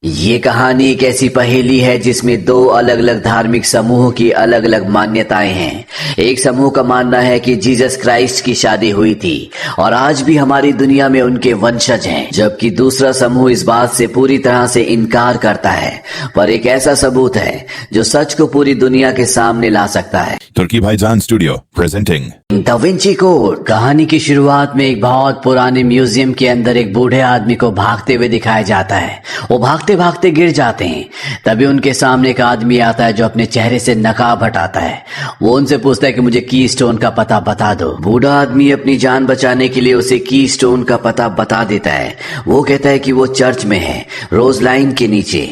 ये कहानी एक ऐसी पहेली है जिसमें दो अलग अलग धार्मिक समूहों की अलग अलग मान्यताएं हैं। एक समूह का मानना है कि जीसस क्राइस्ट की शादी हुई थी और आज भी हमारी दुनिया में उनके वंशज हैं, जबकि दूसरा समूह इस बात से पूरी तरह से इनकार करता है। पर एक ऐसा सबूत है जो सच को पूरी दुनिया के सामने ला सकता है। तुर्की भाईजान studio presenting da Vinci code. कहानी की शुरुआत में एक बहुत पुराने म्यूजियम के अंदर एक बूढ़े आदमी को भागते हुए दिखाया जाता है। वो भागते भागते गिर जाते हैं। तभी उनके सामने एक आदमी आता है जो अपने चेहरे से नकाब हटाता है। वो उनसे पूछता है कि मुझे की स्टोन का पता बता दो। बूढ़ा आदमी अपनी जान बचाने के लिए उसे की स्टोन का पता बता देता है। वो कहता है कि वो चर्च में है, रोज लाइन के नीचे।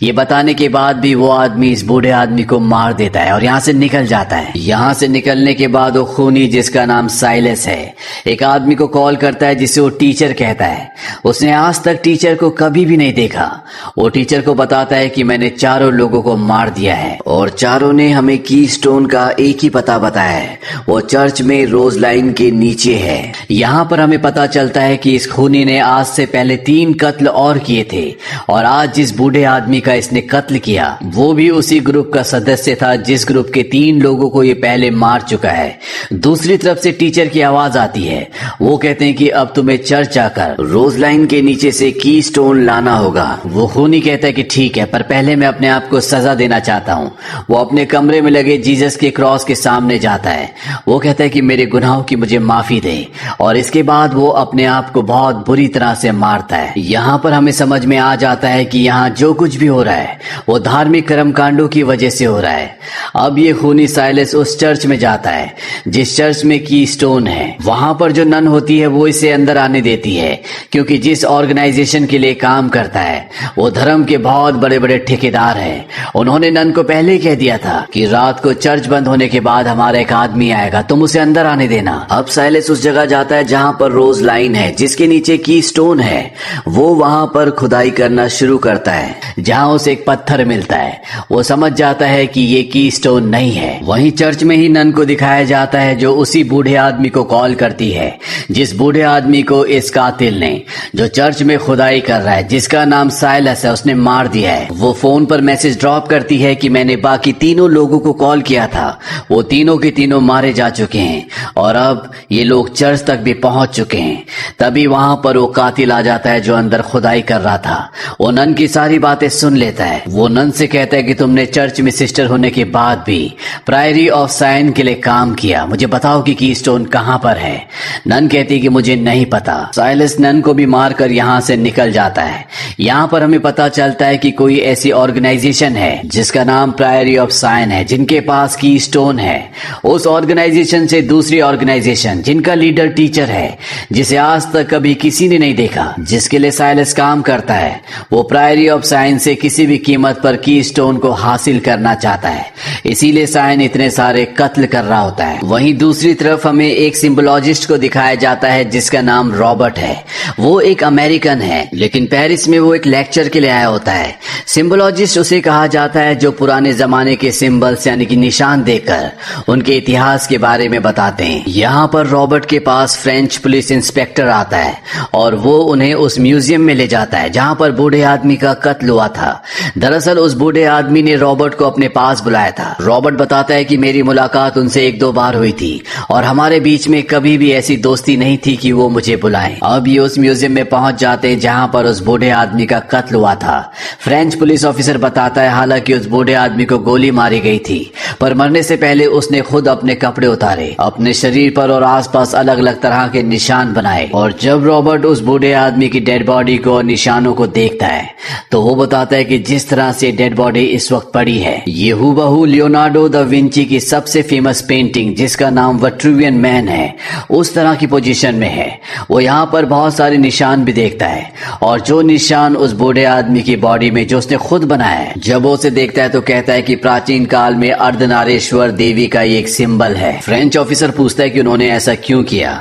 ये बताने के बाद भी वो आदमी इस बूढ़े आदमी को मार देता है और यहाँ से निकल जाता है। यहाँ से निकलने के बाद वो खूनी, जिसका नाम साइलस है, एक आदमी को कॉल करता है जिसे वो टीचर कहता है। उसने आज तक टीचर को कभी भी नहीं देखा। वो टीचर को बताता है कि मैंने चारों लोगों को मार दिया है और चारों ने हमें की स्टोन का एक ही पता बताया है। वो चर्च में रोज लाइन के नीचे है। यहाँ पर हमें पता चलता है कि इस खूनी ने आज से पहले 3 कत्ल और किए थे और आज जिस बूढ़े आदमी का इसने कत्ल किया वो भी उसी ग्रुप का सदस्य था जिस ग्रुप के 3 लोगों को ये पहले मार चुका है। दूसरी तरफ से टीचर की आवाज आती है। वो कहते हैं कि अब तुम्हें चर्च आकर रोज लाइन के नीचे से की स्टोन लाना होगा। वो खूनी कहता है कि ठीक है, पर पहले मैं अपने आप को सजा देना चाहता हूँ। वो अपने कमरे में लगे जीसस के क्रॉस के सामने जाता है। वो कहता है कि मेरे गुनाहों की मुझे माफी दे और इसके बाद वो अपने आप को बहुत बुरी तरह से मारता है। यहाँ पर हमें समझ में आ जाता है कि यहाँ जो कुछ भी हो रहा है वो धार्मिक कर्मकांडों की वजह से हो रहा है। अब ये खूनी साइलस उस चर्च में जाता है जिस चर्च में की स्टोन है। वहां पर जो नन होती है वो इसे अंदर आने देती है, क्योंकि जिस ऑर्गेनाइजेशन के लिए काम करता है वो धर्म के बहुत बड़े बड़े ठेकेदार हैं। उन्होंने नन को पहले ही कह दिया था कि रात को चर्च बंद होने के बाद हमारा एक आदमी आएगा, तुम उसे अंदर आने देना। अब साइलस उस जगह जाता है जहां पर रोज लाइन है, जिसके नीचे की स्टोन है। वो वहां पर खुदाई करना शुरू करता है, जहां उसे एक पत्थर मिलता है। वो समझ जाता है कि ये की स्टोन नहीं है। वहीं चर्च में ही नन को दिखाया जाता है जो उसी बूढ़े आदमी को कॉल करती है, जिस बूढ़े आदमी को इस कातिल ने, जो चर्च में खुदाई कर रहा है, जिसका नाम साइलस है, उसने मार दिया है। वो फोन पर मैसेज ड्रॉप करती है कि मैंने बाकी 3 लोगों को कॉल किया था, वो तीनों के तीनों मारे जा चुके हैं और अब ये लोग चर्च तक भी पहुंच चुके हैं। तभी वहां पर वो कातिल आ जाता है जो अंदर खुदाई कर रहा था। वो नन की सारी बातें सुन लेता है। वो नन से कहता है कि तुमने चर्च में सिस्टर होने के बाद भी प्रायरी ऑफ साइन के लिए काम किया, मुझे बताओ कि की स्टोन कहां पर है। नन कहती है कि मुझे नहीं पता। साइलस नन को भी मारकर यहां से निकल जाता है। यहाँ पर हमें पता चलता है कि कोई ऐसी ऑर्गेनाइजेशन है जिसका नाम प्रायरी ऑफ साइन है, जिनके पास की स्टोन है। उस ऑर्गेनाइजेशन से दूसरी ऑर्गेनाइजेशन जिनका लीडर टीचर है, जिसे आज तक कभी किसी ने नहीं देखा, जिसके लिए साइलस काम करता है, वो प्रायरी ऑफ साइन से किसी भी कीमत पर की स्टोन को हासिल करना चाहता है। इसीलिए साइन इतने सारे कत्ल कर रहा होता है। वहीं दूसरी तरफ हमें एक सिंबोलॉजिस्ट को दिखाया जाता है जिसका नाम रॉबर्ट है। वो एक अमेरिकन है, लेकिन पेरिस में वो एक लेक्चर के लिए आया होता है। सिंबोलॉजिस्ट उसे कहा जाता है जो पुराने जमाने के सिंबल्स यानी कि निशान देकर उनके इतिहास के बारे में बताते हैं। यहाँ पर रॉबर्ट के पास फ्रेंच पुलिस इंस्पेक्टर आता है और वो उन्हें उस म्यूजियम में ले जाता है जहाँ पर बूढ़े आदमी का कत्ल हुआ था। दरअसल उस बूढ़े आदमी ने रॉबर्ट को अपने पास बुलाया था। रॉबर्ट बताता है कि मेरी मुलाकात उनसे 1-2 बार हुई थी और हमारे बीच में कभी भी ऐसी दोस्ती नहीं थी कि वो मुझे बुलाएं। अब ये उस म्यूजियम में पहुंच जाते हैं जहां पर उस बूढ़े आदमी का कत्ल हुआ था। फ्रेंच पुलिस ऑफिसर बताता है हालांकि उस बूढ़े आदमी को गोली मारी गई थी, पर मरने से पहले उसने खुद अपने कपड़े उतारे, अपने शरीर पर और आसपास अलग अलग तरह के निशान बनाए। और जब रॉबर्ट उस बूढ़े आदमी की डेड बॉडी को और निशानों को देखता है तो वो बताता है कि जिस तरह से डेड बॉडी इस वक्त पड़ी है, ये हूबहू लियोनार्डो दा विंची की सबसे फेमस पेंटिंग जिसका नाम विट्रूवियन मैन है, उस तरह की पोजीशन में है। वो यहाँ पर बहुत सारे निशान भी देखता है और जो निशान उस बूढ़े आदमी की बॉडी में जो उसने खुद बनाया है, जब वो उसे देखता है तो कहता है कि प्राचीन काल में अर्ध अर्धनारीश्वर देवी का एक सिंबल है। फ्रेंच ऑफिसर पूछता है कि उन्होंने ऐसा क्यों किया।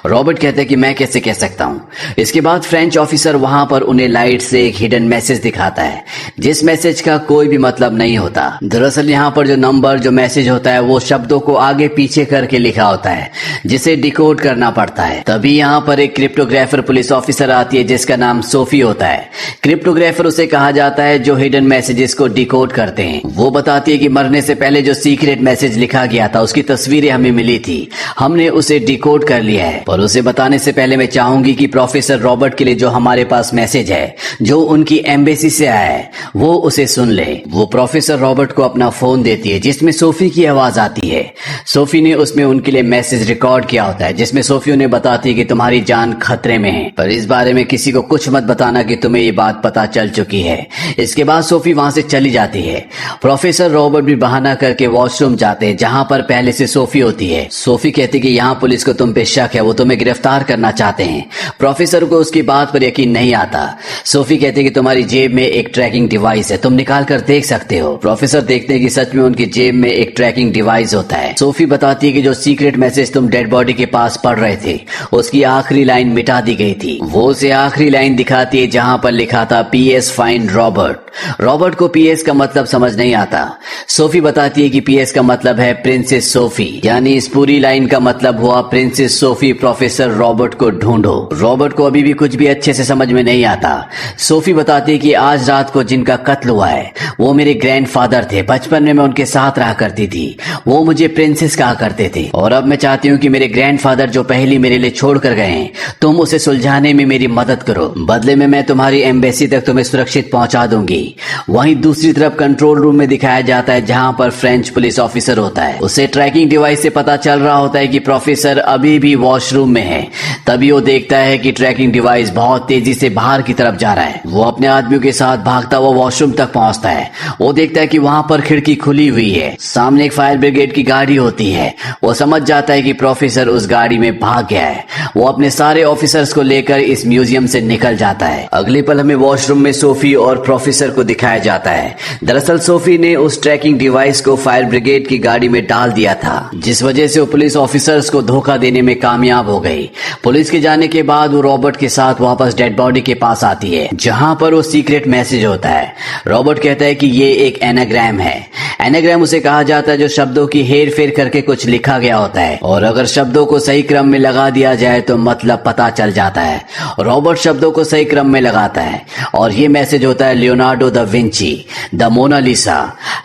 रॉबर्ट कहता है कि मैं कैसे कह सकता हूँ। इसके बाद फ्रेंच ऑफिसर वहां पर उन्हें लाइट से एक हिडन मैसेज दिखाता है, जिस मैसेज का कोई भी मतलब नहीं होता। दरअसल यहाँ पर जो नंबर, जो मैसेज होता है वो शब्दों को आगे पीछे करके लिखा होता है, जिसे डिकोड करना पड़ता है। तभी यहाँ पर एक क्रिप्टोग्राफर पुलिस ऑफिसर आती है जिसका नाम सोफी होता है। क्रिप्टोग्राफर उसे कहा जाता है जो हिडन मैसेजेस को डिकोड करते हैं। वो बताती है कि मरने से पहले जो सीक्रेट मैसेज लिखा गया था उसकी तस्वीरें हमें मिली थी, हमने उसे डिकोड कर लिया है। पर उसे बताने से पहले मैं चाहूंगी कि प्रोफेसर रॉबर्ट के लिए जो हमारे पास मैसेज है, जो उनकी एम्बेसी से आया है, वो उसे सुन ले। वो प्रोफेसर रॉबर्ट को अपना फोन देती है जिसमें सोफी की आवाज आती है। सोफी ने उसमें उनके लिए मैसेज रिकॉर्ड किया होता है जिसमें सोफी उन्हें बताती है कि तुम्हारी जान खतरे में है, पर इस बारे में किसी को कुछ मत बताना कि तुम्हें ये बात पता चल चुकी है। इसके बाद सोफी वहां से चली जाती है। प्रोफेसर रॉबर्ट भी बहाना करके वॉशरूम जाते हैं जहां पर पहले से सोफी होती है। सोफी कहती कि यहाँ पुलिस को तुम पे शक है, वो तुम्हें गिरफ्तार करना चाहते हैं। प्रोफेसर को उसकी बात पर यकीन नहीं आता। सोफी कहती है कि तुम्हारी जेब में एक ट्रैकिंग डिवाइस है, तुम निकाल कर देख सकते हो। प्रोफेसर देखते हैं कि सच में उनकी जेब में एक ट्रैकिंग डिवाइस होता है। सोफी बताती है कि जो सीक्रेट मैसेज तुम डेड बॉडी के पास पढ़ रहे थे उसकी आखिरी लाइन मिटा दी गई थी। वो उसे आखिरी लाइन दिखाती है जहां पर लिखा था PS फाइंड रॉबर्ट। रॉबर्ट को PS का मतलब समझ नहीं आता। सोफी बताती है कि PS का मतलब है प्रिंसेस सोफी, यानी इस पूरी लाइन का मतलब हुआ प्रिंसेस सोफी प्रोफेसर रॉबर्ट को ढूंढो। रॉबर्ट को अभी भी कुछ भी अच्छे से समझ में नहीं आता। सोफी बताती है कि आज रात को जिनका कत्ल हुआ है वो मेरे ग्रैंडफादर थे। बचपन में मैं उनके साथ रहा करती थी, वो मुझे प्रिंसेस कहा करते थे, और अब मैं चाहती हूँ कि मेरे ग्रैंडफादर जो पहली मेरे लिए छोड़ कर गए हैं, तुम उसे सुलझाने में मेरी मदद करो। बदले में मैं तुम्हारी एम्बेसी तक तुम्हें सुरक्षित पहुंचा दूंगी। वहीं दूसरी तरफ कंट्रोल रूम में दिखाया जाता है जहां पर फ्रेंच पुलिस ऑफिसर होता है। उसे ट्रैकिंग डिवाइस से पता चल रहा होता है कि प्रोफेसर अभी भी वॉशरूम में है। तभी वो देखता है कि ट्रैकिंग डिवाइस बहुत तेजी से बाहर की तरफ जा रहा है। वो अपने आदमियों के साथ भागता हुआ वॉशरूम तक पहुंचता है। वो देखता है कि वहां पर खिड़की खुली हुई है, सामने एक फायर ब्रिगेड की गाड़ी होती है। वो समझ जाता है कि प्रोफेसर उस गाड़ी में भाग गया है। वो अपने सारे ऑफिसर्स को लेकर इस म्यूजियम से निकल जाता है। अगले पल हमें वॉशरूम में सोफी और प्रोफेसर को दिखाया जाता है। दरअसल सोफी ने उस ट्रैकिंग डिवाइस को फायर ब्रिगेड की गाड़ी में डाल दिया था, जिस वजह से वो पुलिस ऑफिसर्स को धोखा देने में कामयाब हो गई। पुलिस के जाने के बाद वो रॉबर्ट के साथ वापस डेड बॉडी के पास आती है जहां पर वो सीक्रेट मैसेज होता है। रॉबर्ट कहता है कि ये एक एनाग्राम है। एनाग्राम उसे कहा जाता है जो शब्दों की हेर फेर करके कुछ लिखा गया होता है, और अगर शब्दों को सही क्रम में लगा दिया जाए तो मतलब पता चल जाता है। रॉबर्ट शब्दों को सही क्रम में लगाता है और ये मैसेज होता है Leonardo da Vinci, the Mona Lisa.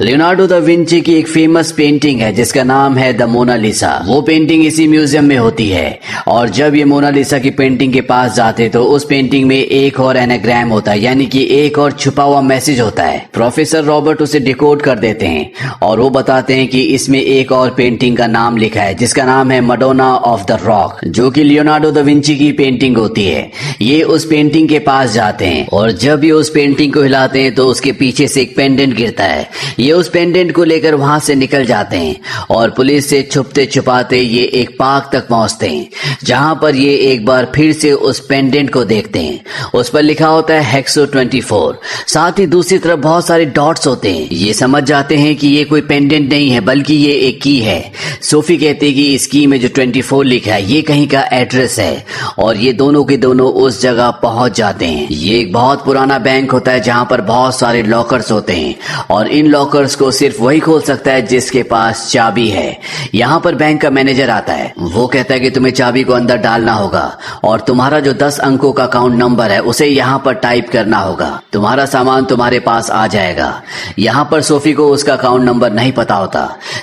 Leonardo da Vinci की एक फेमस पेंटिंग है जिसका नाम है द मोनालिसा। वो पेंटिंग इसी म्यूजियम में होती है, और जब ये मोनालिसा की पेंटिंग के पास जाते तो उस पेंटिंग में एक और एनाग्राम होता है, यानी कि एक और छुपा हुआ मैसेज होता है। प्रोफेसर रॉबर्ट उसे डिकोड कर देते हैं और वो बताते हैं कि इसमें एक और पेंटिंग का नाम लिखा है जिसका नाम है मडोना ऑफ द रॉक, जो कि लियोनार्डो दा विंची की पेंटिंग होती है। ये उस पेंटिंग के पास जाते हैं और जब ये उस पेंटिंग को हिलाते हैं तो उसके पीछे से एक पेंडेंट गिरता है। ये उस पेंडेंट को लेकर वहां से निकल जाते हैं और पुलिस से छुपते छुपाते ये एक पार्क तक पहुंचते हैं जहां पर ये एक बार फिर से उस पेंडेंट को देखते हैं। उस पर लिखा होता है हेक्सो 24। साथ ही दूसरी तरफ बहुत सारे डॉट्स होते हैं। ये समझ जाते हैं कि ये कोई पेंडेंट नहीं है बल्कि ये एक की है। सोफी कहती है कि इस की में जो 24 लिखा है ये कहीं का एड्रेस है, और ये दोनों के दोनों उस जगह पहुंच जाते हैं। ये एक बहुत पुराना बैंक होता है जहां पर बहुत सारे लॉकर्स होते हैं, और इन लॉकर्स को सिर्फ वही खोल सकता है जिसके पास चाबी है। यहाँ पर बैंक का मैनेजर आता है। वो कहता है कि तुम्हें चाबी को अंदर डालना होगा और तुम्हारा जो 10 अंकों का अकाउंट नंबर है उसे यहाँ पर टाइप करना होगा। तुम्हारा सामान तुम्हारे पास आ जाएगा। यहाँ पर सोफी को उसका अकाउंट नंबर नहीं पता होता।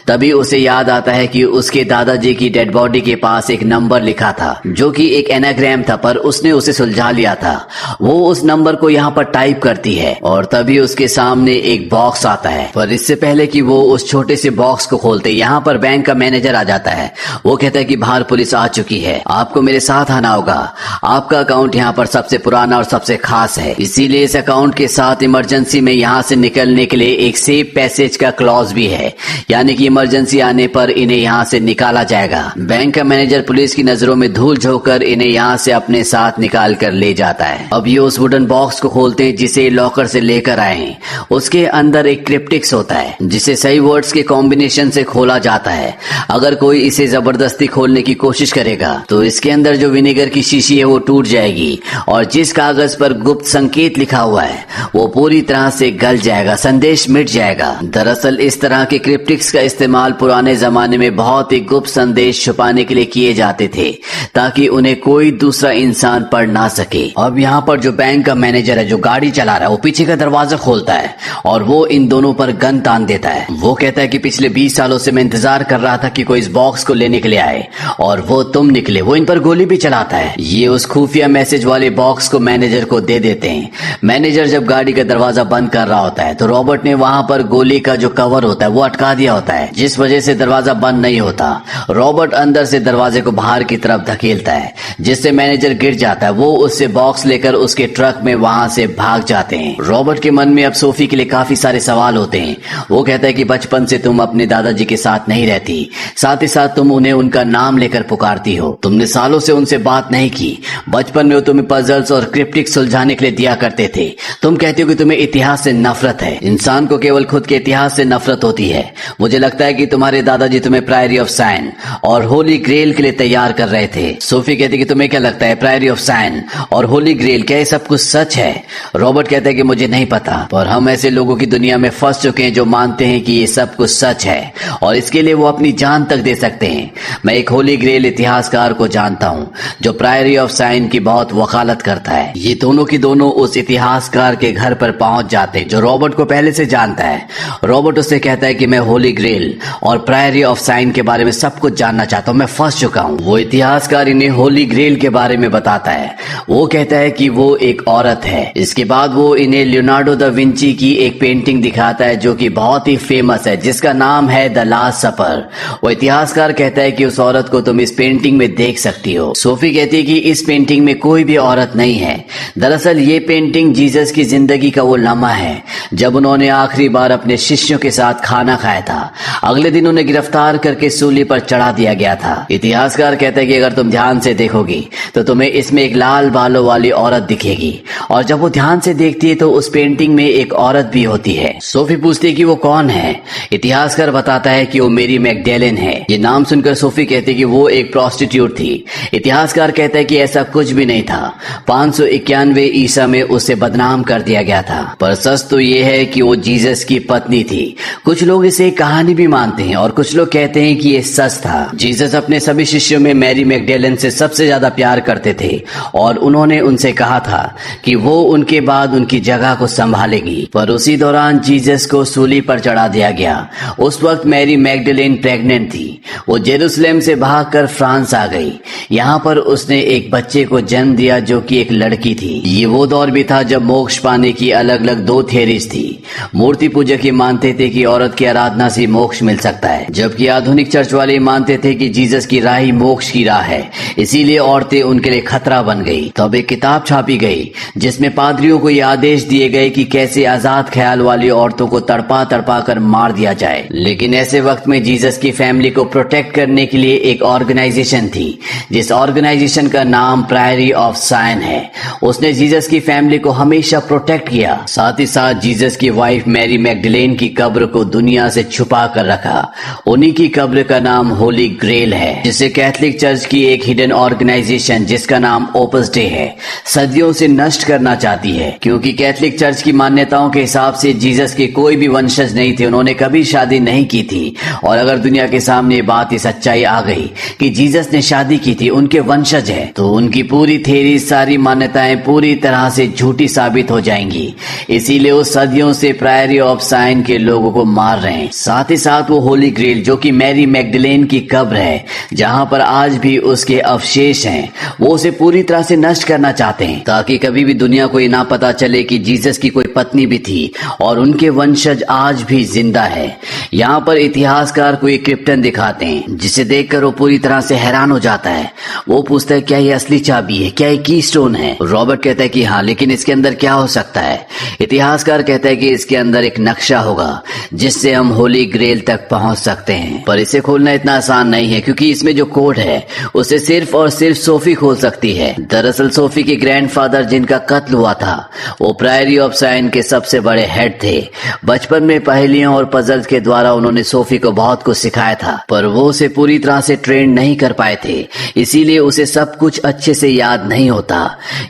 तभी उसे याद आता है कि उसके दादाजी की डेड बॉडी के पास एक नंबर लिखा था जो कि एक एनाग्राम था, पर उसने उसे सुलझा लिया था। वो उस नंबर को यहाँ पर टाइप करती है और तभी उसके सामने एक बॉक्स आता है, पर इससे पहले कि वो उस छोटे से बॉक्स को खोलते यहाँ पर बैंक का मैनेजर आ जाता है। वो कहता है कि बाहर पुलिस आ चुकी है, आपको मेरे साथ आना होगा। आपका अकाउंट यहाँ पर सबसे पुराना और सबसे खास है, इसीलिए इस अकाउंट के साथ इमरजेंसी में यहाँ से निकलने के लिए एक सेफ पैसेज का क्लॉज भी है, यानी कि इमरजेंसी आने पर इन्हें इन्हें यहाँ से निकाला जाएगा। बैंक का मैनेजर पुलिस की नजरों में धूल झोंककर इन्हें यहाँ से अपने साथ निकाल कर ले जाता है। अब ये उस वुडन बॉक्स को खोलते हैं जिसे लॉकर से लेकर आए हैं। उसके अंदर एक क्रिप्टिक्स होता है जिसे सही वर्ड्स के कॉम्बिनेशन से खोला जाता है। अगर कोई इसे जबरदस्ती खोलने की कोशिश करेगा तो इसके अंदर जो विनेगर की शीशी है वो टूट जाएगी और जिस कागज पर गुप्त संकेत लिखा हुआ है वो पूरी तरह से गल जाएगा, संदेश मिट जाएगा। दरअसल इस तरह के क्रिप्टिक्स का इस्तेमाल पुराने जमाने में बहुत ही गुप्त संदेश छुपाने के लिए किए जाते थे ताकि उन्हें कोई दूसरा इंसान पढ़ ना सके। अब यहाँ पर जो बैंक का मैनेजर है जो गाड़ी चला रहा है वो पीछे का दरवाजा खोलता है और वो इन दोनों पर गन तान देता है। वो कहता है कि पिछले 20 सालों से मैं इंतजार कर रहा था कि कोई इस बॉक्स को लेने के लिए आए और वो तुम निकले। वो इन पर गोली भी चलाता है। ये उस खुफिया मैसेज वाले बॉक्स को मैनेजर को दे देते हैं। मैनेजर जब गाड़ी का दरवाजा बंद कर रहा होता है तो रॉबर्ट ने वहां पर गोली का जो कवर होता है वो अटका दिया होता है जिस वजह से दरवाजा बंद नहीं होता। रॉबर्ट अंदर से दरवाजे को बाहर की तरफ धकेलता है जिससे मैनेजर गिर जाता है। वो उससे बॉक्स लेकर उसके ट्रक में वहां से भाग जाते हैं। रॉबर्ट के मन में अब सोफी के लिए काफी सारे सवाल होते हैं। वो कहता है कि बचपन से तुम अपने दादाजी के साथ नहीं रहती, साथ ही साथ तुम उन्हें उनका नाम लेकर पुकारती हो। तुमने सालों से उनसे बात नहीं की। बचपन में वो तुम्हें पजल्स और क्रिप्टिक्स सुलझाने के लिए दिया करते थे। तुम कहते हो कि तुम्हें इतिहास से नफरत है। इंसान को केवल खुद के इतिहास से नफरत होती है। मुझे लगता है कि तुम्हारे दादाजी तुम्हें प्रायरी ऑफ साइन और होली ग्रेल के लिए तैयार कर रहे थे। सोफी कहती है कि तुम्हें क्या लगता है प्रायरी ऑफ साइन और होली ग्रेल क्या ये सब कुछ सच है? रॉबर्ट कहता है कि मुझे नहीं पता, पर हम ऐसे लोगों की दुनिया में फंस चुके हैं जो मानते हैं कि ये सब कुछ सच है और इसके लिए वो अपनी जान तक दे सकते हैं। मैं एक होली ग्रेल इतिहासकार को जानता हूँ जो प्रायरी ऑफ साइन की बहुत वकालत करता है। ये दोनों की दोनों उस इतिहासकार के घर पर पहुंच जाते हैं जो रॉबर्ट को पहले से जानता है। रॉबर्ट उससे कहता है कि मैं होली ग्रेल और प्रायरी ऑफ साइन के बारे में सब कुछ जानना चाहता हूँ, मैं फंस चुका हूँ। वो इतिहासकार इन्हें होली ग्रेल के बारे में बताता है। वो कहता है कि वो एक औरत है। इसके बाद वो इन्हें लियोनार्डो दा विंची की एक पेंटिंग दिखाता है जो कि बहुत ही फेमस है जिसका नाम है द लास्ट सपर। वो इतिहासकार कहता है कि उस औरत को तुम इस पेंटिंग में देख सकती हो। सोफी कहती है कि इस पेंटिंग में कोई भी औरत नहीं है। दरअसल ये पेंटिंग जीसस की जिंदगी का वो लम्हा है जब उन्होंने आखिरी बार अपने शिष्यों के साथ खाना खाया था। अगले दिन उन्हें गिरफ्तार करके सूली पर चढ़ा दिया गया था। इतिहासकार कहता है कि अगर तुम ध्यान से देखोगी तो तुम्हें इसमें एक लाल बालों वाली औरत दिखेगी और जब वो ध्यान से देखती है तो उस पेंटिंग में एक औरत भी होती है। सोफी पूछती है कि वो कौन है। इतिहासकार बताता है कि वो मेरी मैगडेलन है। ये नाम सुनकर सोफी कहती है कि वो एक प्रोस्टिट्यूट थी। इतिहासकार कहता है कि ऐसा कुछ भी नहीं था। 591 ईसा में उसे बदनाम कर दिया गया था, पर सच तो ये है कि वो जीसस की पत्नी थी। कुछ लोग इसे कहानी भी मानते हैं और कुछ लोग कहते हैं कि ये सच था। जीसस अपने सभी शिष्यों में मैरी मैगडेलन से सबसे ज्यादा प्यार करते थे और उन्होंने उनसे कहा था कि वो उनके बाद उनकी जगह को संभालेगी। पर उसी दौरान जीसस को सूली पर चढ़ा दिया गया। उस वक्त मैरी मैगडेलेन प्रेग्नेंट थी। वो जेरूसलेम से भागकर फ्रांस आ गई। यहाँ पर उसने एक बच्चे को जन्म दिया जो कि एक लड़की थी। ये वो दौर भी था जब मोक्ष पाने की अलग अलग दो थियरीज थी। मूर्ति पूजक ये मानते थे कि औरत की आराधना से मोक्ष मिल सकता है, जबकि आधुनिक चर्च वाले मानते थे कि जीसस की राह ही मोक्ष की राह है, इसीलिए औरतें उनके लिए खतरा बन गई। तब एक किताब छापी गई जिसमें पादरियों को ये आदेश दिए गए कि कैसे आजाद ख्याल वाली औरतों को तड़पा तड़पा कर मार दिया जाए। लेकिन ऐसे वक्त में जीसस की फैमिली को प्रोटेक्ट करने के लिए एक ऑर्गेनाइजेशन थी जिस ऑर्गेनाइजेशन का नाम प्रायरी ऑफ साइन है। उसने जीसस की फैमिली को हमेशा प्रोटेक्ट किया। साथ ही साथ जीसस की वाइफ मैरी मैगडेलेन की कब्र को दुनिया से छुपा कर रखा। उन्हीं की कब्र का नाम होली ग्रेल है, जिसे कैथोलिक चर्च की एक हिडन ऑर्गेनाइजेशन जिसका नाम ओपस डे है सदियों से नष्ट करना चाहती है। क्योंकि कैथोलिक चर्च की मान्यताओं के हिसाब से जीसस के कोई भी वंशज नहीं थे, उन्होंने कभी शादी नहीं की थी। और अगर दुनिया के सामने बात की सच्चाई आ गई कि जीसस ने शादी की थी, उनके वंशज है, तो उनकी पूरी थ्योरी, सारी मान्यताएं पूरी तरह से झूठी साबित हो जाएंगी। इसीलिए वो सदियों से प्रायरी ऑफ साइन के लोगों को मार रहे हैं। साथ ही साथ वो होली ग्रेल जो कि मैरी मैगडेलेन की कब्र है, जहां पर आज भी उसके अवशेष हैं, वो उसे पूरी तरह से नष्ट करना चाहते हैं ताकि कभी भी दुनिया को ये ना पता चले कि जीसस की कोई पत्नी भी थी और उनकी उनके वंशज आज भी जिंदा है। यहाँ पर इतिहासकार को एक क्रिप्टन दिखाते हैं जिसे देखकर वो पूरी तरह से हैरान हो जाता है। वो पूछता है क्या ये असली चाबी है, क्या ये कीस्टोन है? रॉबर्ट कहता है कि हाँ, लेकिन इसके अंदर क्या हो सकता है? इतिहासकार कहता है कि इसके अंदर एक नक्शा होगा जिससे हम होली ग्रेल तक पहुंच सकते हैं, पर इसे खोलना इतना आसान नहीं है क्योंकि इसमें जो कोड है उसे सिर्फ और सिर्फ सोफी खोल सकती है। दरअसल सोफी के ग्रैंडफादर जिनका कत्ल हुआ था वो प्रायरी ऑफ साइन के सबसे बड़े हेड थे। बचपन में पहेलियों और पजल्स के द्वारा उन्होंने सोफी को बहुत कुछ सिखाया था, पर वो उसे पूरी तरह से ट्रेन नहीं कर पाए थे, इसीलिए उसे सब कुछ अच्छे से याद नहीं होता।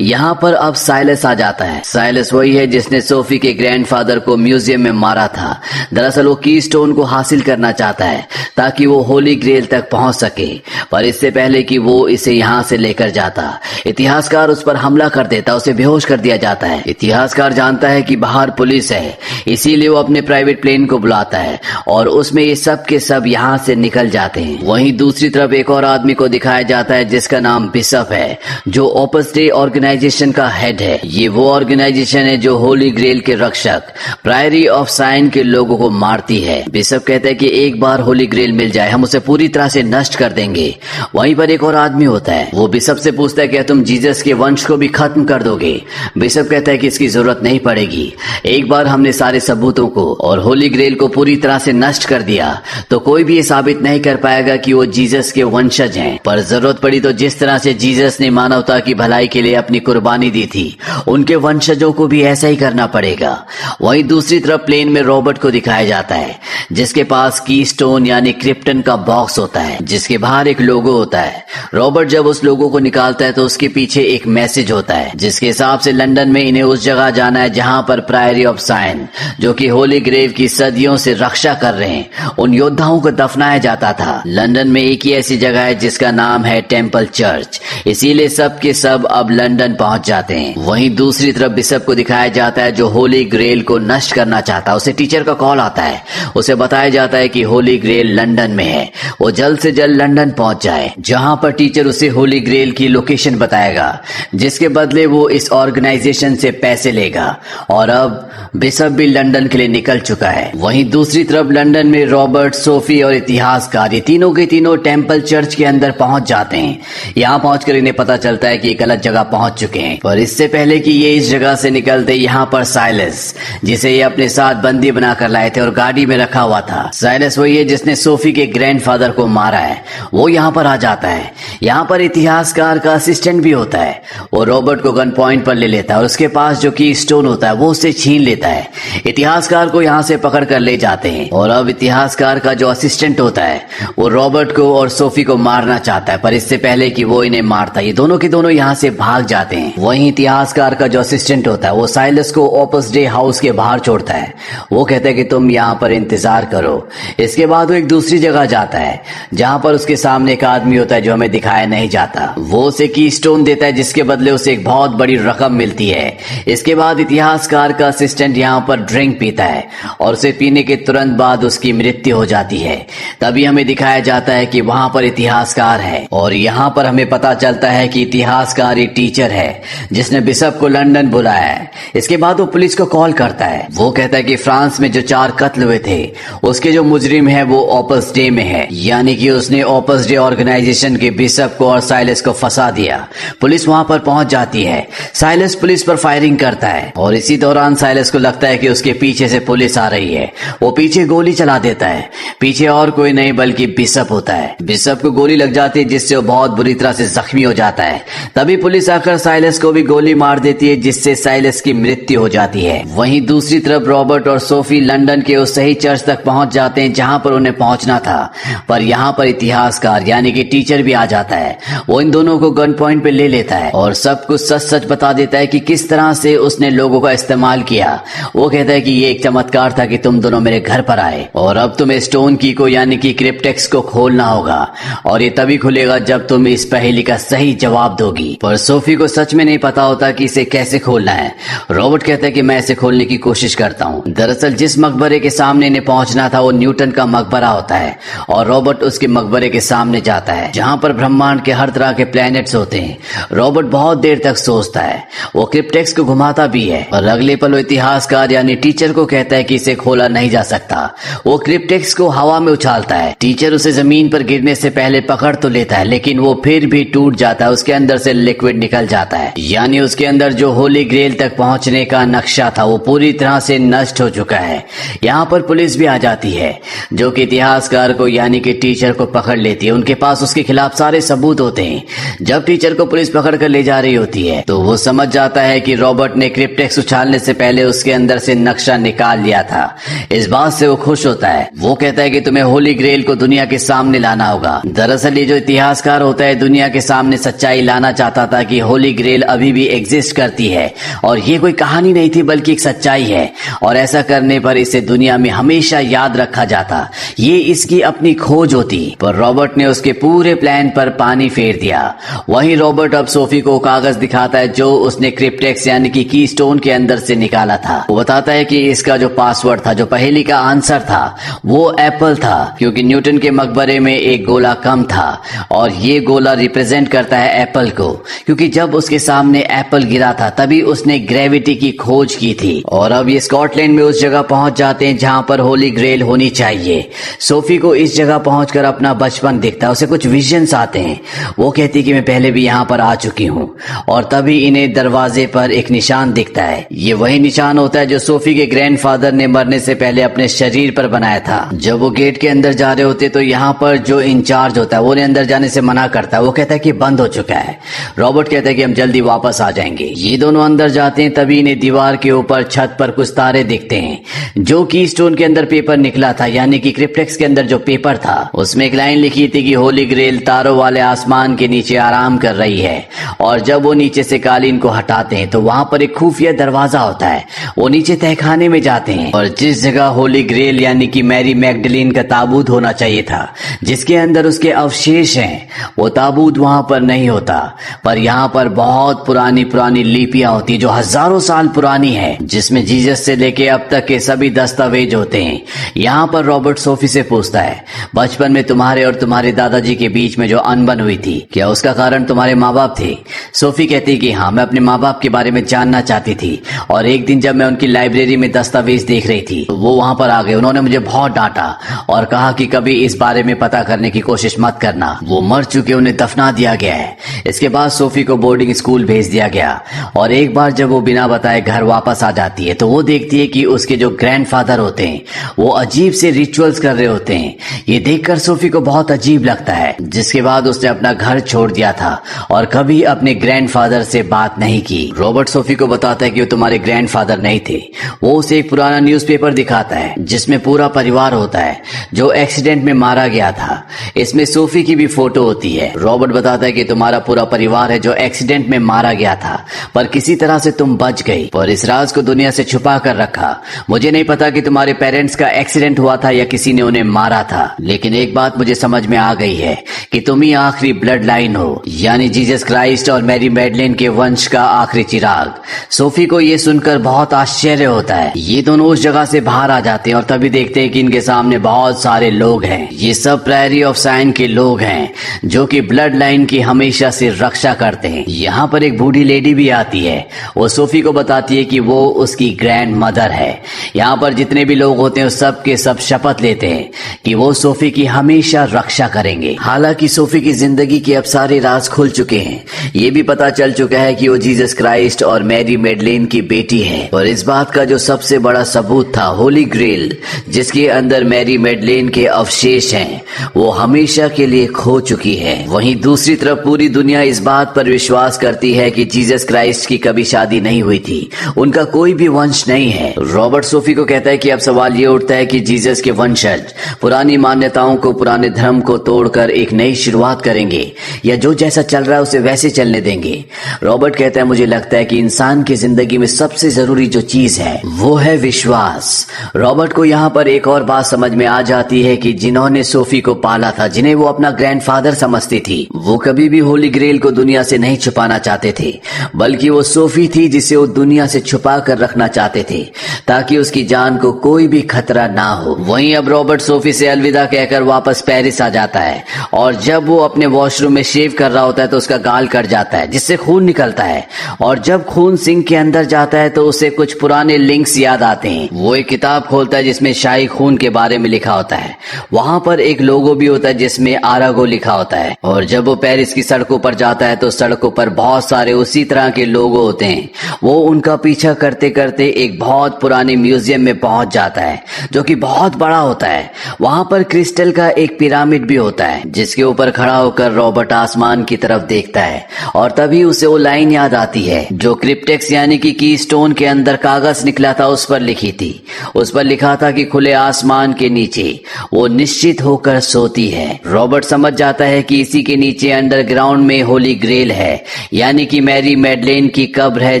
यहाँ पर अब साइलस आ जाता है। साइलस वही है जिसने सोफी के ग्रैंडफादर को म्यूजियम में मारा था। दरअसल वो कीस्टोन को हासिल करना चाहता है ताकि वो होली ग्रेल तक पहुंच सके, पर इससे पहले कि वो इसे यहाँ से लेकर जाता इतिहासकार उस पर हमला कर देता, उसे बेहोश कर दिया जाता है। इतिहासकार जानता है कि बाहर पुलिस है, इसीलिए वो अपने प्राइवेट प्लेन को बुलाता है और उसमें ये सब के सब यहाँ से निकल जाते हैं। वहीं दूसरी तरफ एक और आदमी को दिखाया जाता है जिसका नाम बिशप है, जो ओपस डे ऑर्गेनाइजेशन का हेड है। ये वो ऑर्गेनाइजेशन है जो होली ग्रेल के रक्षक प्रायरी ऑफ साइन के लोगों को मारती है। बिशप कहता है कि एक बार होली ग्रेल मिल जाए हम उसे पूरी तरह से नष्ट कर देंगे। वहीं पर एक और आदमी होता है, वो बिशप से पूछता है क्या तुम जीसस के वंश को भी खत्म कर दोगे? बिशप कहता है कि इसकी जरूरत नहीं पड़ेगी। एक बार हमने सारे सबूतों को और होली ग्रेल को पूरी तरह से नष्ट कर दिया तो कोई भी ये साबित नहीं कर पाएगा कि वो जीसस के वंशज हैं। पर जरूरत पड़ी तो जिस तरह से जीसस ने मानवता की भलाई के लिए अपनी कुर्बानी दी थी, उनके वंशजों को भी ऐसा ही करना पड़ेगा। वहीं दूसरी तरफ प्लेन में रॉबर्ट को दिखाया जाता है जिसके पास कीस्टोन यानी क्रिप्टन का बॉक्स होता है जिसके बाहर एक लोगो होता है। रॉबर्ट जब उस लोगो को निकालता है तो उसके पीछे एक मैसेज होता है जिसके हिसाब से लंदन में इन्हें उस जगह जाना है जहां पर प्रायरी ऑफ साइन, जो कि होली ग्रेव की सदियों से रक्षा कर रहे हैं, उन योद्धाओं को दफनाया जाता था। लंदन में एक ही ऐसी जगह है जिसका नाम है टेम्पल चर्च, इसीलिए सब के सब अब लंदन पहुंच जाते हैं। वहीं दूसरी तरफ बिशप को दिखाया जाता है जो होली ग्रेल को नष्ट करना चाहता है। उसे टीचर का कॉल आता है, उसे बताया जाता है कि होली ग्रेल लंदन में है, वो जल्द से जल्द लंदन पहुंच जाए, जहां पर टीचर उसे होली ग्रेल की लोकेशन बताएगा जिसके बदले वो इस ऑर्गेनाइजेशन से पैसे लेगा। और अब बिशप भी लंदन के लिए निकल चुका है। वहीं दूसरी तरफ लंदन में रॉबर्ट, सोफी और इतिहासकार ये तीनों के तीनों टेम्पल चर्च के अंदर पहुंच जाते हैं। यहाँ पहुंचकर इन्हें पता चलता है कि ये गलत जगह पहुंच चुके हैं, पर इससे पहले कि ये इस जगह से निकलते यहाँ पर साइलस, जिसे ये अपने साथ बंदी बनाकर लाए थे और गाड़ी में रखा हुआ था, साइलस वही है जिसने सोफी के ग्रैंडफादर को मारा है, वो यहाँ पर आ जाता है। यहाँ पर इतिहासकार का असिस्टेंट भी होता है, वो रॉबर्ट को गन पॉइंट पर ले लेता है और उसके पास जो की स्टोन होता है वो उससे छीन लेता है। इतिहासकार को यहाँ से पकड़ कर ले जाते हैं और अब इतिहासकार का जो असिस्टेंट होता है वो रॉबर्ट को और सोफी को मारना चाहता है, पर इससे पहले कि वो इन्हें मारता है ये दोनों के दोनों यहाँ से भाग जाते हैं। वहीं इतिहासकार का जो असिस्टेंट होता है वो साइलस को ओपस डे हाउस के बाहर छोड़ता है। वो कहता है कि तुम यहाँ पर इंतजार करो। इसके बाद वो एक दूसरी जगह जाता है जहाँ पर उसके सामने एक आदमी होता है जो हमें दिखाया नहीं जाता। वो उसे कीस्टोन देता है जिसके बदले उसे एक बहुत बड़ी रकम मिलती है। इसके बाद इतिहासकार का असिस्टेंट यहाँ पर ड्रिंक पीता है और उसे पीने के तुरंत बाद उसकी मृत्यु हो जाती है। तभी हमें दिखाया जाता है कि वहां पर इतिहासकार है और यहाँ पर हमें पता चलता है कि इतिहासकार एक टीचर है जिसने बिशप को लंदन बुलाया है। इसके बाद वो पुलिस को कॉल करता है। वो कहता है कि फ्रांस में जो 4 कत्ल हुए थे उसके जो मुजरिम है वो ओपस डे में है, यानी कि उसने ओपस डे ऑर्गेनाइजेशन के बिशप को और साइलस को फंसा दिया। पुलिस वहां पर पहुंच जाती है। साइलस पुलिस पर फायरिंग करता है और इसी दौरान साइलस को लगता है कि उसके पीछे से पुलिस आ रही है। वो पीछे गोली चला देता है। पीछे और कोई नहीं बल्कि बिशप होता है। बिशप को गोली लग जाती है जिससे वो बहुत बुरी तरह से जख्मी हो जाता है। तभी पुलिस आकर साइलस को भी गोली मार देती है जिससे साइलस की मृत्यु हो जाती है। वहीं दूसरी तरफ रॉबर्ट और सोफी लंदन के उस सही चर्च तक पहुंच जाते हैं जहां पर उन्हें पहुंचना था, पर यहाँ पर इतिहासकार यानी कि टीचर भी आ जाता है। वो इन दोनों को गन पॉइंट पे ले लेता है और सब कुछ सच सच बता देता है कि किस तरह से उसने लोगों का इस्तेमाल किया। वो कहता है कि ये एक चमत्कार था कि तुम दोनों मेरे घर पर आए और अब तुम्हें स्टोन की को यानी कि क्रिप्टेक्स को खोलना होगा और ये तभी खुलेगा जब तुम इस पहेली का सही जवाब दोगी। पर सोफी को सच में नहीं पता होता कि इसे कैसे खोलना है। रॉबर्ट कहता है कि मैं इसे खोलने की कोशिश करता हूँ। दरअसल जिस मकबरे के सामने इन्हें पहुंचना था वो न्यूटन का मकबरा होता है और रॉबर्ट उसके मकबरे के सामने जाता है जहाँ पर ब्रह्मांड के हर तरह के प्लैनेट्स होते हैं। रॉबर्ट बहुत देर तक सोचता है। वो क्रिप्टेक्स को घुमाता भी है और अगले पल वो इतिहासकार यानी यानी टीचर को कहता है कि इसे खोला नहीं जा सकता। वो क्रिप्टेक्स को हवा में उछालता है। टीचर उसे जमीन पर गिरने से पहले पकड़ तो लेता है, लेकिन वो फिर भी टूट जाता है। उसके अंदर से लिक्विड निकल जाता है, यानी उसके अंदर जो होली ग्रेल तक पहुंचने का नक्शा था वो पूरी तरह से नष्ट हो चुका है। यहाँ पर पुलिस भी आ जाती है, जो कि इतिहासकार को यानी कि टीचर को पकड़ लेती है। उनके पास उसके खिलाफ सारे सबूत होते हैं। जब टीचर को पुलिस पकड़ कर ले जा रही होती है तो वो समझ जाता है कि रॉबर्ट ने क्रिप्टेक्स उछालने से पहले उसके अंदर से नक्शा निकाल लिया था। इस बात से वो खुश होता है। वो कहता है कि तुम्हें होली ग्रेल को दुनिया के सामने लाना होगा। दरअसल ये जो इतिहासकार होता है दुनिया के सामने सच्चाई लाना चाहता था कि होली ग्रेल अभी भी एग्जिस्ट करती है और ये कोई कहानी नहीं थी बल्कि एक सच्चाई है, और ऐसा करने पर इसे दुनिया में हमेशा याद रखा जाता। ये इसकी अपनी खोज होती, पर रॉबर्ट ने उसके पूरे प्लान पर पानी फेर दिया। वहीं रॉबर्ट अब सोफी को कागज दिखाता है जो उसने क्रिप्टेक्स यानी कि कीस्टोन के अंदर से निकाला था। वो बताता है कि इसका जो पासवर्ड था, जो पहेली का आंसर था, वो एप्पल था, क्योंकि न्यूटन के मकबरे में एक गोला कम था और ये गोला रिप्रेजेंट करता है एप्पल को, क्योंकि जब उसके सामने एप्पल गिरा था तभी उसने ग्रेविटी की खोज की थी। और अब ये स्कॉटलैंड में उस जगह पहुंच जाते हैं जहां पर होली ग्रेल होनी चाहिए। सोफी को इस जगह पहुंचकर अपना बचपन दिखता है, उसे कुछ विजन्स आते हैं। वो कहती कि मैं पहले भी यहाँ पर आ चुकी हूँ, और तभी इन्हें दरवाजे पर एक निशान दिखता है। ये वही निशान होता है जो सोफी के ग्रैंडफादर ने मरने से पहले अपने शरीर पर बनाया था। जब वो गेट के अंदर जा रहे होते तो यहाँ पर जो इंचार्ज होता है वो उन्हें अंदर जाने से मना करता है। वो कहता है कि बंद हो चुका है। रॉबर्ट कहता है कि हम जल्दी वापस आ जाएंगे। ये दोनों अंदर जाते हैं, तभी इन्हें दीवार के ऊपर छत पर कुछ तारे दिखते हैं जो कीस्टोन के अंदर पेपर निकला था, यानी कि क्रिप्टेक्स के अंदर जो पेपर था उसमें एक लाइन लिखी थी कि होली ग्रेल तारों वाले आसमान के नीचे आराम कर रही है। और जब वो नीचे से कालीन को हटाते हैं तो वहां पर एक खुफिया दरवाजा होता है। वो नीचे तहखाने में जाते हैं और जिस जगह होली ग्रेल यानी कि मैरी मैगडलीन का ताबूत होना चाहिए था, जिसके अंदर उसके अवशेष हैं, वो ताबूत वहां पर नहीं होता। पर यहाँ पर बहुत पुरानी पुरानी लिपियां होती जो हजारों साल पुरानी है, जिसमें जीसस से लेके अब तक के सभी दस्तावेज होते हैं। यहाँ पर रॉबर्ट सोफी से पूछता है, बचपन में तुम्हारे और तुम्हारे दादाजी के बीच में जो अनबन हुई थी, क्या उसका कारण तुम्हारे माँ बाप थे? सोफी कहती कि हाँ, मैं अपने माँ बाप के बारे में जानना चाहती थी, और एक दिन जब मैं उनकी लाइब्रेरी में दस्तावेज देख रही थी तो वो वहां पर आ गए। उन्होंने मुझे बहुत डांटा और कहा कि कभी इस बारे में पता करने की कोशिश मत करना, वो मर चुके, उन्हें दफना दिया गया है। इसके बाद सोफी को बोर्डिंग स्कूल भेज दिया गया, और एक बार जब वो बिना बताए घर वापस आ जाती है तो वो देखती है कि उसके जो ग्रैंडफादर होते हैं वो अजीब से रिचुअल्स कर रहे होते हैं। ये देखकर सोफी को बहुत अजीब लगता है, जिसके बाद उसने अपना घर छोड़ दिया था और कभी अपने ग्रैंडफादर से बात नहीं की। रॉबर्ट सोफी को बताता है कि वो तुम्हारे ग्रैंडफादर नहीं थे। वो उसे एक पुराना न्यूज़पेपर दिखाता है जिसमें पूरा परिवार होता है जो एक्सीडेंट में मारा गया था। इसमें सोफी की भी फोटो होती है। रॉबर्ट बताता है कि तुम्हारा पूरा परिवार है जो एक्सीडेंट में मारा गया था, पर किसी तरह से तुम बच गई, पर इस राज को दुनिया से छुपा कर रखा। मुझे नहीं पता कि तुम्हारे पेरेंट्स का एक्सीडेंट हुआ था या किसी ने उन्हें मारा था, लेकिन एक बात मुझे समझ में आ गई है कि तुम ही आखिरी ब्लड लाइन हो, यानी जीसस क्राइस्ट और मैरी मैगडलीन के वंश का आखिरी चिराग। सोफी को ये सुनकर बहुत आश्चर्य होता है। ये दोनों उस जगह से बाहर आ जाते हैं और तभी देखते हैं कि इनके सामने बहुत सारे लोग हैं। ये सब प्रायरी ऑफ साइन के लोग हैं जो कि ब्लड लाइन की हमेशा से रक्षा करते हैं। यहाँ पर एक बूढ़ी लेडी भी आती है। वो सोफी को बताती है कि वो उसकी ग्रैंड मदर है। यहाँ पर जितने भी लोग होते हैं सब के सब शपथ लेते हैं कि वो सोफी की हमेशा रक्षा करेंगे। हालांकि सोफी की जिंदगी के अब सारे राज खुल चुके हैं। ये भी पता चल चुका है कि वो जीसस क्राइस्ट और मैरी मैगडलीन की बेटी है, और इस बात का जो सबसे बड़ा सबूत था, होली ग्रेल जिसके अंदर मैरी मैगडलीन के अवशेष हैं, वो हमेशा के लिए खो चुकी है। वहीं दूसरी तरफ पूरी दुनिया इस बात पर विश्वास करती है कि जीसस क्राइस्ट की कभी शादी नहीं हुई थी, उनका कोई भी वंश नहीं है। रॉबर्ट सोफी को कहता है कि अब सवाल ये उठता है कि जीसस के वंशज पुरानी मान्यताओं को, पुराने धर्म को तोड़कर एक नई शुरुआत करेंगे या जो जैसा चल रहा है उसे वैसे चलने देंगे। रॉबर्ट कहता है, मुझे लगता है कि इंसान की जिंदगी में सबसे जरूरी जो चीज है वो है विश्वास। रॉबर्ट को यहाँ पर एक और बात समझ में आ जाती है कि जिन्होंने सोफी को पाला वाला था जिन्हें वो अपना ग्रैंडफादर समझती थी। वो कभी भी होली ग्रेल को दुनिया से नहीं छुपाना चाहते थे, बल्कि वो सोफी थी जिसे वो दुनिया से छुपा कर रखना चाहते थे ताकि उसकी जान को कोई भी खतरा ना हो। वहीं अब रॉबर्ट सोफी से अलविदा कहकर वापस पेरिस आ जाता है और जब वो अपने वॉशरूम में शेव कर रहा होता है तो उसका गाल कट जाता है जिससे खून निकलता है, और जब खून सिंक के अंदर जाता है तो उसे कुछ पुराने लिंक्स याद आते हैं। वो एक किताब खोलता है जिसमें शाही खून के बारे में लिखा होता है। वहां पर एक लोगो भी होता है जिसमें आरागो लिखा होता है, और जब वो पेरिस की सड़कों पर जाता है तो सड़कों पर बहुत सारे उसी तरह के लोगो होते हैं। वो उनका पीछा करते करते एक बहुत पुराने म्यूजियम में पहुंच जाता है जो कि बहुत बड़ा होता है। वहां पर क्रिस्टल का एक पिरामिड भी होता है जिसके ऊपर खड़ा होकर रॉबर्ट आसमान की तरफ देखता है, और तभी उसे वो लाइन याद आती है जो क्रिप्टेक्स यानी कि कीस्टोन के अंदर कागज निकला था उस पर लिखी थी। उस पर लिखा था कि खुले आसमान के नीचे वो निश्चित होकर सोती है। रॉबर्ट समझ जाता है कि इसी के नीचे अंडरग्राउंड में होली ग्रेल है, यानी कि मैरी मैडलेन की कब्र है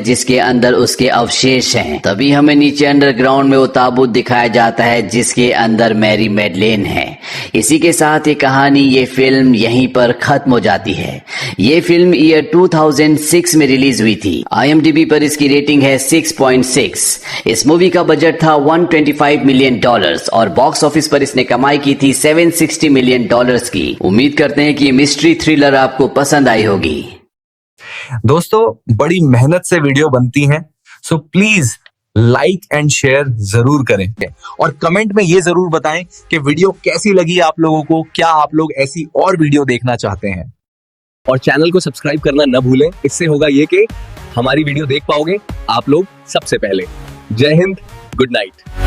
जिसके अंदर उसके अवशेष हैं। तभी हमें नीचे अंडरग्राउंड में वो ताबूत दिखाया जाता है जिसके अंदर मैरी मैडलेन है। इसी के साथ ये कहानी, ये फिल्म यहीं पर खत्म हो जाती है। ये फिल्म ईयर 2006 में रिलीज हुई थी। IMDb पर इसकी रेटिंग है 6.6। इस मूवी का बजट था $125 मिलियन और बॉक्स ऑफिस पर इसने कमाई की थी $760 मिलियन की। उम्मीद करते हैं कि ये मिस्ट्री थ्रिलर आपको पसंद आई होगी। दोस्तों, बड़ी मेहनत से वीडियो बनती हैं, so please like and share जरूर करें और कमेंट में ये जरूर बताएं कि वीडियो कैसी लगी आप लोगों को, क्या आप लोग ऐसी और वीडियो देखना चाहते हैं। और चैनल को सब्सक्राइब करना न भूलें। इससे होगा ये कि हमारी वीडियो देख पाओगे आप लोग सबसे पहले। जय हिंद, गुड नाइट।